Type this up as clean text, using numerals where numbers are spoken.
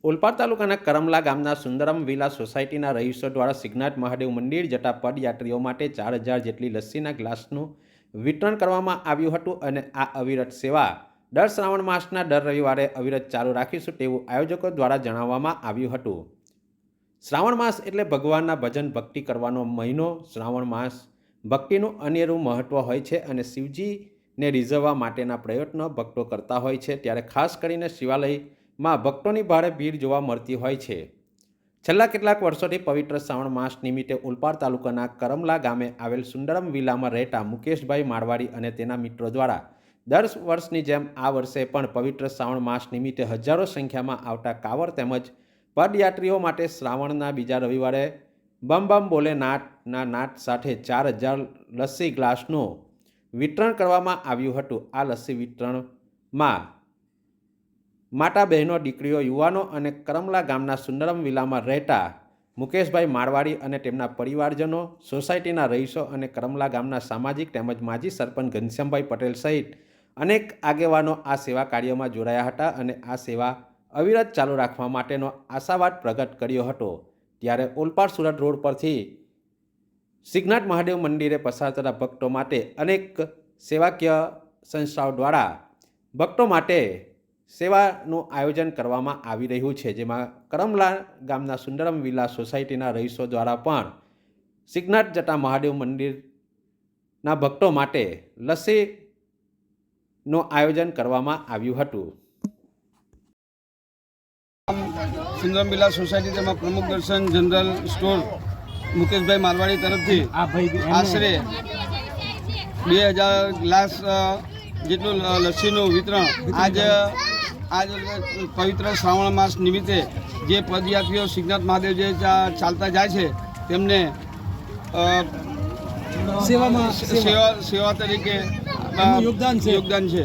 ઓલપાડ તાલુકાના કરમલા ગામના સુંદરમ વિલા સોસાયટીના રહીશો દ્વારા સિદ્ધનાથ મહાદેવ મંદિર જતા પદયાત્રીઓ માટે 4000 જેટલી લસ્સીના ગ્લાસનું વિતરણ કરવામાં આવ્યું હતું અને આ અવિરત સેવા દર શ્રાવણ માસના દર રવિવારે અવિરત ચાલુ રાખીશું તેવું આયોજકો દ્વારા જણાવવામાં આવ્યું હતું। શ્રાવણ માસ એટલે ભગવાનના ભજન ભક્તિ કરવાનો મહિનો। શ્રાવણ માસ ભક્તિનું અનેરું મહત્વ હોય છે અને શિવજીને રીઝવવા માટેના પ્રયત્નો ભક્તો કરતા હોય છે। ત્યારે ખાસ કરીને શિવાલયમાં ભક્તોની ભારે ભીડ જોવા મળતી હોય છે। છેલ્લા કેટલાક વર્ષોથી પવિત્ર શ્રાવણ માસ નિમિત્તે ઓલપાડ તાલુકાના કરમલા ગામે આવેલ સુંદરમ વિલામાં રહેતા મુકેશભાઈ મારવાડી અને તેના મિત્રો દ્વારા દર વર્ષની જેમ આ વર્ષે પણ પવિત્ર શ્રાવણ માસ નિમિત્તે હજારો સંખ્યામાં આવતા કાવડ તેમજ પદયાત્રીઓ માટે શ્રાવણના બીજા રવિવારે બમ બમ બોલે નાટના નાટ સાથે 4000 લસ્સી ગ્લાસનું વિતરણ કરવામાં આવ્યું હતું। આ લસ્સી વિતરણમાં માતા બહેનો, દીકરીઓ, યુવાનો અને કરમલા ગામના સુંદરમ વિલામાં રહેતા મુકેશભાઈ મારવાડી અને તેમના પરિવારજનો, સોસાયટીના રહીશો અને કરમલા ગામના સામાજિક તેમજ માજી સરપંચ ઘનશ્યામભાઈ પટેલ સહિત અનેક આગેવાનો આ સેવા કાર્યમાં જોડાયા હતા અને આ સેવા અવિરત ચાલુ રાખવા માટેનો આશાવાદ પ્રગટ કર્યો હતો। ત્યારે ઓલપાડ સુરત રોડ પરથી સિદ્ધનાથ મહાદેવ મંદિરે પસાર થતા ભક્તો માટે અનેક સેવાકીય સંસ્થાઓ દ્વારા ભક્તો માટે સેવાનું આયોજન કરવામાં આવી રહ્યું છે, જેમાં કરમલા ગામના સુંદરમ વિલા સોસાયટીના રહીશો દ્વારા પણ સિદ્ધનાથ જતા મહાદેવ મંદિરના ભક્તો માટે લસ્સીનું આયોજન કરવામાં આવ્યું હતું। સુંદરમ વિલા સોસાયટી તેમાં પ્રમુખ દર્શન જનરલ સ્ટોર મુકેશભાઈ મારવાડી તરફથી આશરે 2000 ગ્લાસ જેટલું લસ્સીનું વિતરણ આજ પવિત્ર શ્રાવણ માસ નિમિત્તે જે પદયાત્રીઓ સિદ્ધનાથ મહાદેવ જે ચાલતા જાય છે તેમને સેવા તરીકે યોગદાન છે।